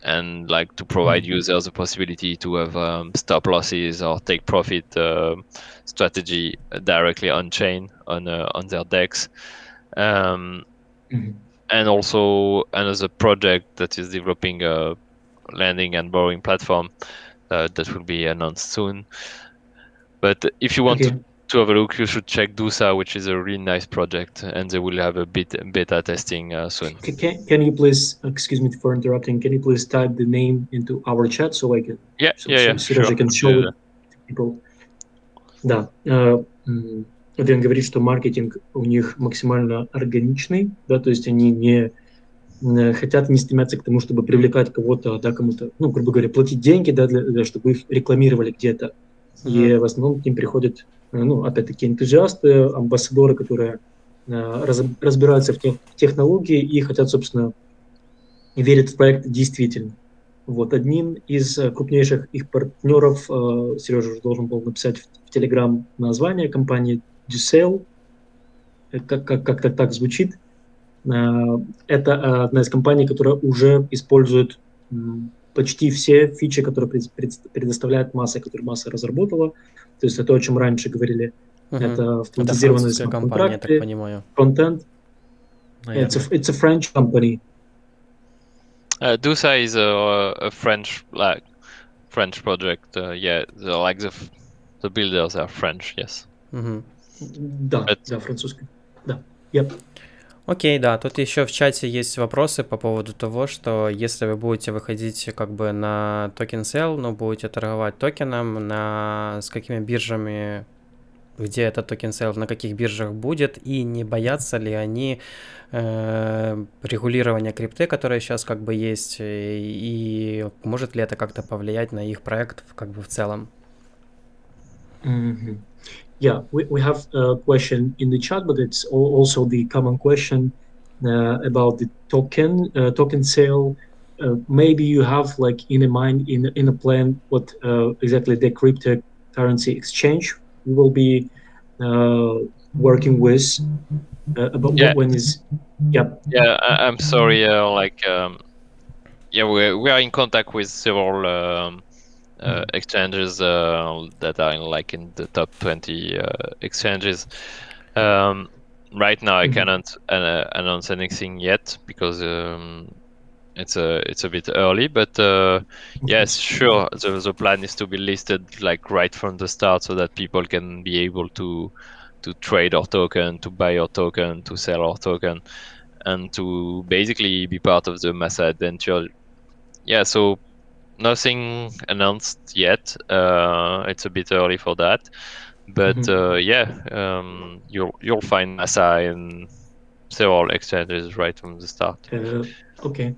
Speaker 3: and like to provide users the possibility to have stop losses or take profit strategy directly on-chain on their DEX. And also another project that is developing a lending and borrowing platform that will be announced soon. But if you want to have a look, you should check DUSA, which is a really nice project, and they will have a beta testing soon.
Speaker 2: Can you please, excuse me for interrupting, can you please type the name into our chat so I can, Serежа can show it to people? Да. Адриан говорит, что маркетинг у них максимально органичный, да, то есть они не хотят, не стремятся к тому, чтобы привлекать кого-то, да, кому-то, ну, грубо говоря, платить деньги, да, чтобы их рекламировали где-то. И в основном к ним приходят, ну, опять-таки, энтузиасты, амбассадоры, которые разбираются в технологии и хотят, собственно, верят в проект действительно. Вот. Одним из крупнейших их партнеров, Сережа уже должен был написать в Telegram название компании CryptoSale, как-то так звучит. Это одна из компаний, которая уже использует почти все фичи, которые предоставляет MASSA, которые MASSA разработала. То есть это то, о чем раньше говорили.
Speaker 1: Мгм.
Speaker 2: Это
Speaker 1: Это
Speaker 2: автоматизированные
Speaker 1: французская компания, я так
Speaker 2: смарт-контракты,
Speaker 1: понимаю,
Speaker 2: фронтенд.
Speaker 1: наверное.
Speaker 2: It's a French company.
Speaker 3: Dusa is a French project. Yeah, the builders are French. Yes.
Speaker 1: Мгм.
Speaker 2: Да,
Speaker 3: But
Speaker 2: да, французская. Да. Yep.
Speaker 1: Окей, да, тут еще в чате есть вопросы по поводу того, что если вы будете выходить как бы на Tokenomics, ну, будете торговать токеном, с какими биржами, где этот Tokenomics, на каких биржах будет, и не боятся ли они регулирования крипты, которое сейчас как бы есть, и может ли это как-то повлиять на их проект как бы в целом?
Speaker 2: Mhm. Yeah, we have a question in the chat, but it's also the common question about the token sale. Maybe you have like in a mind, in a plan, what exactly the cryptocurrency exchange you will be working with. About
Speaker 3: yeah,
Speaker 2: when is, yeah.
Speaker 3: yeah. I'm sorry. Yeah, we are in contact with several exchanges that are in the top 20 exchanges. Right now, I cannot announce anything yet because it's a bit early. But yes, sure, the plan is to be listed like right from the start so that people can be able to trade our token, to buy our token, to sell our token, and to basically be part of the MASSA adventure. Yeah, so nothing announced yet. It's a bit early for that, but you'll find MASSA in several exchanges right from the start.
Speaker 2: Окей.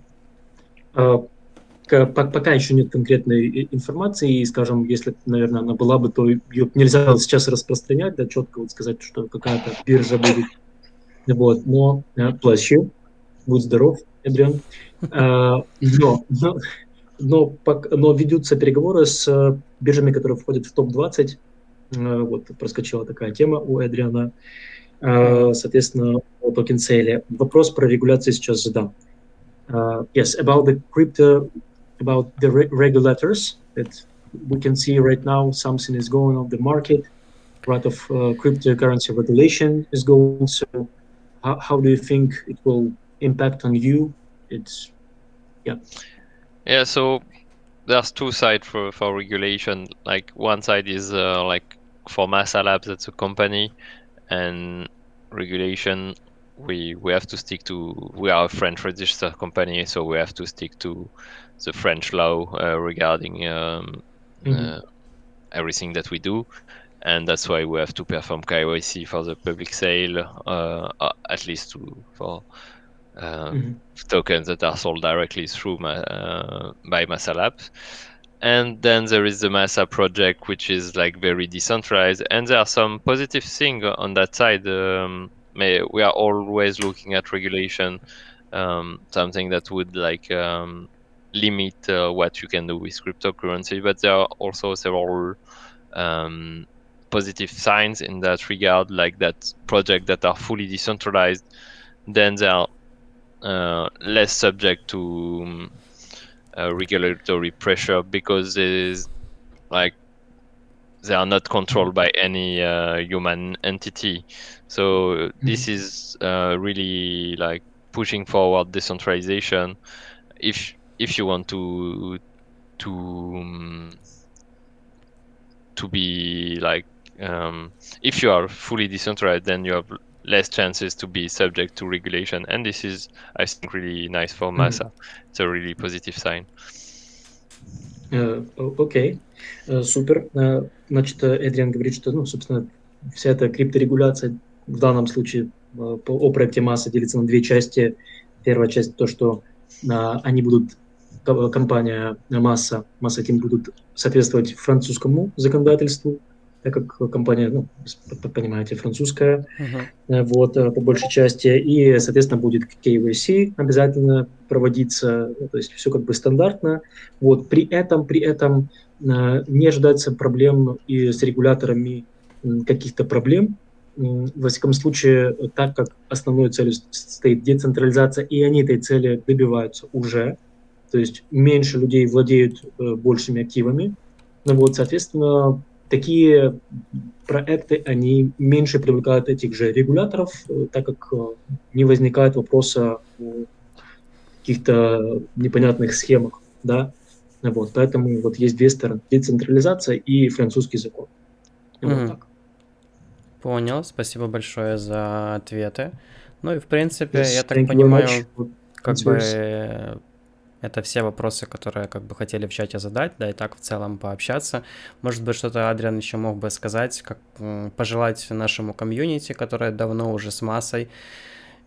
Speaker 2: Пока еще нет конкретной информации, и, скажем, если, наверное, она была бы, то ее нельзя было сейчас распространять, да, четко вот сказать, что какая-то биржа будет. Вот, но bless you, будь здоров, Эдриан. Но ведутся переговоры с биржами, которые входят в топ-20. Вот проскочила такая тема у Эдриана. Соответственно, о токен-сейле. Вопрос про регуляцию сейчас задам. Yes, about the crypto, about the regulators that we can see right now, something is going on the market. A lot of cryptocurrency regulation is going. So, how do you think it will impact on you? It's
Speaker 3: Yeah, so there's two sides for regulation. Like one side is like for MASSA Labs, that's a company, and regulation. We have to stick to. We are a French registered company, so we have to stick to the French law regarding everything that we do, and that's why we have to perform KYC for the public sale, at least for tokens that are sold directly through by MASSA Labs. And then there is the MASSA project, which is like very decentralized, and there are some positive things on that side. We are always looking at regulation, something that would like limit what you can do with cryptocurrency, but there are also several positive signs in that regard, like that projects that are fully decentralized, then they are less subject to regulatory pressure because they are not controlled by any human entity. So this is really like pushing forward decentralization. If you want to be like if you are fully decentralized, then you have less chances to be subject to regulation, and this is, I think, really nice for MASSA. It's a really positive sign.
Speaker 2: Окей, супер. Значит, Эдриан говорит, что, ну, собственно, вся эта крипторегуляция в данном случае о проекте MASSA делится на две части. Первая часть то, что они будут, компания MASSA Team будут соответствовать французскому законодательству, так как компания, ну, понимаете, французская, вот, по большей части, и, соответственно, будет KYC обязательно проводиться, то есть все как бы стандартно. Вот, при этом не ожидается проблем и с регуляторами, каких-то проблем, во всяком случае, так как основной целью стоит децентрализация, и они этой цели добиваются уже, то есть меньше людей владеют большими активами, вот, соответственно, такие проекты, они меньше привлекают этих же регуляторов, так как не возникает вопроса о каких-то непонятных схемах, да, вот, поэтому вот есть две стороны, децентрализация и французский закон. Вот так.
Speaker 1: Понял, спасибо большое за ответы. Ну и в принципе,
Speaker 2: Yes,
Speaker 1: я так
Speaker 2: thank you very
Speaker 1: понимаю,
Speaker 2: much for
Speaker 1: как
Speaker 2: answers.
Speaker 1: бы это все вопросы, которые как бы хотели в чате задать, да, и так в целом пообщаться. Может быть, что-то Адриан еще мог бы сказать, как пожелать нашему комьюнити, которое давно уже с массой,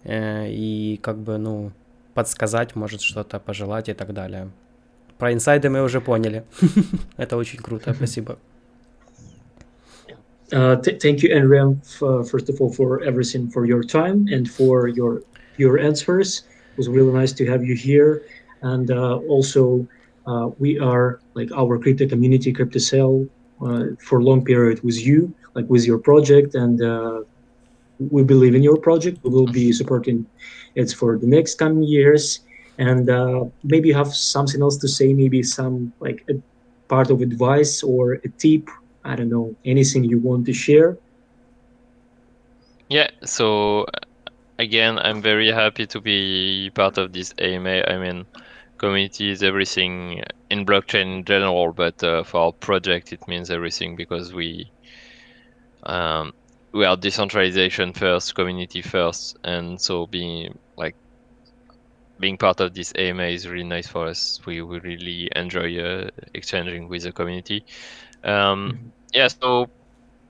Speaker 1: и как бы, ну, подсказать, может, что-то пожелать и так далее. Про инсайды мы уже поняли. Это очень круто, спасибо.
Speaker 2: Thank you, Enriam, first of all, for everything, for your time and for your answers. It was really nice to have you here. And also, we are like our crypto community, CryptoSale, for a long period with you, like with your project, and we believe in your project. We will be supporting it for the next coming years. And maybe you have something else to say, maybe some like a part of advice or a tip. I don't know, anything you want to share?
Speaker 3: Yeah, so again, I'm very happy to be part of this AMA. I mean, community is everything in blockchain in general, but for our project, it means everything because we are decentralization first, community first, and so being part of this AMA is really nice for us. We really enjoy exchanging with the community. Yeah, so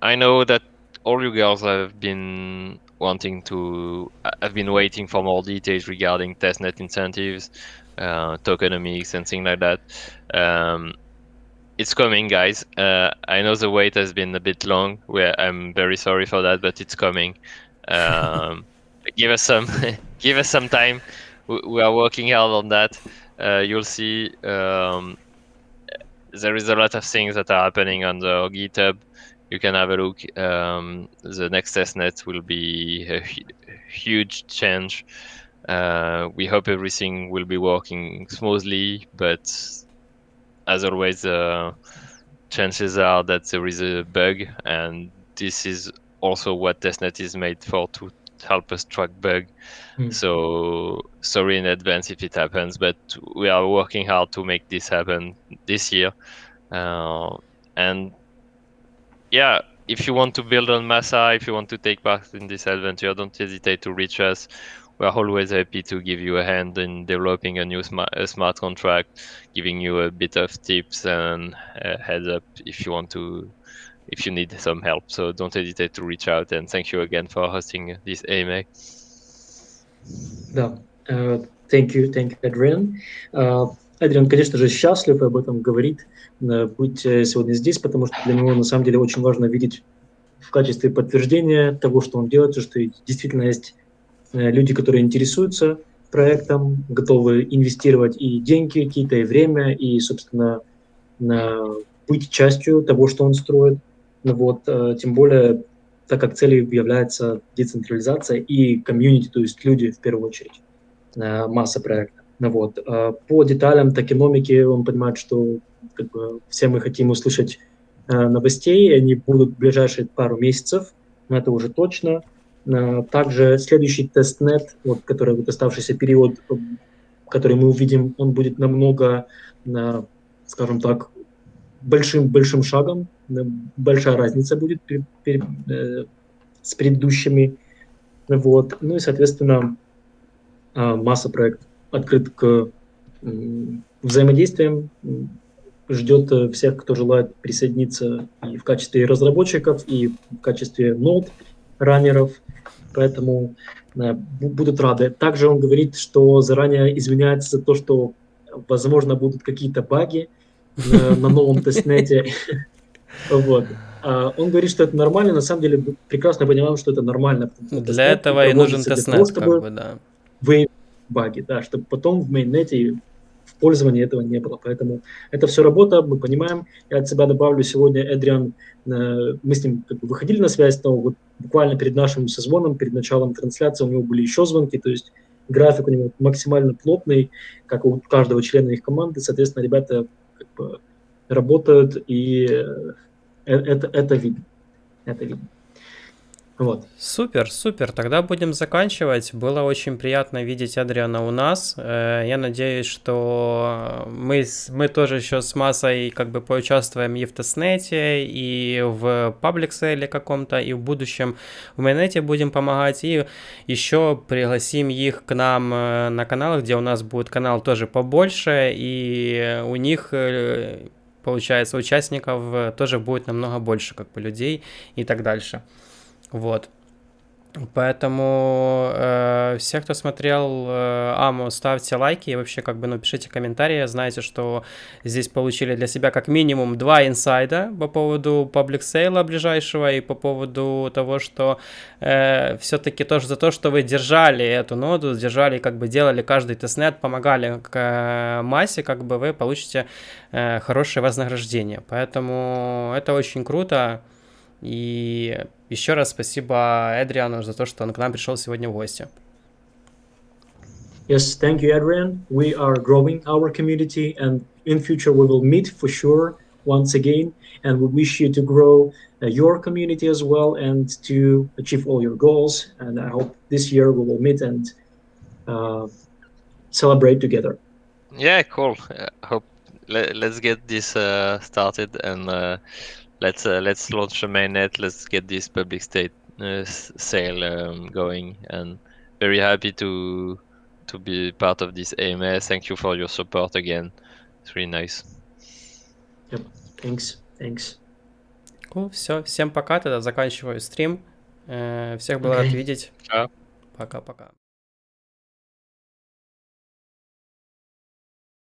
Speaker 3: I know that all you girls have been waiting for more details regarding testnet incentives, tokenomics, and things like that. It's coming, guys. I know the wait has been a bit long. I'm very sorry for that, but it's coming. Give us some time. We are working hard on that. You'll see. There is a lot of things that are happening on the GitHub. You can have a look. The next testnet will be a huge change. We hope everything will be working smoothly, but as always, chances are that there is a bug, and this is also what testnet is made for, to help us track bug. So sorry in advance if it happens, but we are working hard to make this happen this year. And yeah, if you want to build on MASSA, if you want to take part in this adventure, don't hesitate to reach us. We are always happy to give you a hand in developing a new smart contract, giving you a bit of tips and heads up if you need some help. So don't hesitate to reach out, and thank you again for hosting this AMA.
Speaker 2: Да, thank you, Adrian. Adrian, конечно же, счастлив об этом говорит, быть сегодня здесь, потому что для него на самом деле очень важно видеть в качестве подтверждения того, что он делает, что действительно есть люди, которые интересуются проектом, готовы инвестировать и деньги какие-то, и время, и, собственно, быть частью того, что он строит. Вот, тем более, так как целью является децентрализация и комьюнити, то есть люди в первую очередь, масса проекта. Вот. По деталям токеномики он понимает, что как бы, все мы хотим услышать новостей, они будут в ближайшие пару месяцев, но это уже точно. Также следующий тестнет, вот, который вот оставшийся период, который мы увидим, он будет намного, скажем так, большим шагом, большая разница будет с предыдущими. Вот. Ну и, соответственно, масса проект открыт к взаимодействиям, ждет всех, кто желает присоединиться и в качестве разработчиков, и в качестве нод-раннеров, поэтому будут рады. Также он говорит, что заранее извиняется за то, что, возможно, будут какие-то баги на новом тестнете. Вот. Он говорит, что это нормально, на самом деле прекрасно понимаем, что это нормально.
Speaker 1: Для этого и нужен тестнет, как бы, да.
Speaker 2: Выявить баги, да, чтобы потом в мейннете в пользовании этого не было. Поэтому это все работа, мы понимаем. Я от себя добавлю, сегодня Эдриан, мы с ним как бы выходили на связь, но вот буквально перед нашим созвоном, перед началом трансляции у него были еще звонки, то есть график у него максимально плотный, как у каждого члена их команды. Соответственно, ребята как бы работают, и это видно. Это видно. Вот.
Speaker 1: Супер, супер. Тогда будем заканчивать. Было очень приятно видеть Адриана у нас. Я надеюсь, что мы тоже еще с Массой как бы поучаствуем и в Тестнете, и в PublicSale каком-то, и в будущем в Майнете будем помогать. И еще пригласим их к нам на канал, где у нас будет канал тоже побольше, и у них, получается, участников тоже будет намного больше как бы людей и так дальше. Вот. Поэтому все, кто смотрел АМУ, ставьте лайки и вообще как бы пишите комментарии. Знаете, что здесь получили для себя как минимум 2 инсайда по поводу PublicSale ближайшего и по поводу того, что все-таки тоже за то, что вы держали эту ноду, держали, как бы делали каждый тестнет, помогали к массе, как бы вы получите хорошее вознаграждение. Поэтому это очень круто. И еще раз спасибо Эдриану за то, что он к нам пришел сегодня в гости.
Speaker 2: Yes, thank you, Adrian. We are growing our community, and in future we will meet for sure once again. And we wish you to grow your community as well and to achieve all your goals. And I hope this year we will meet and celebrate together.
Speaker 3: Yeah, cool. Hope let's get this started, and let's launch a mainnet. Let's get this public sale going, and very happy to be part of this AMA. Thank you for your support again. It's really nice.
Speaker 2: Yep. Thanks.
Speaker 1: Cool. Все, всем пока, тогда заканчиваю стрим. Всех был рад видеть.
Speaker 3: Ciao.
Speaker 1: Пока-пока.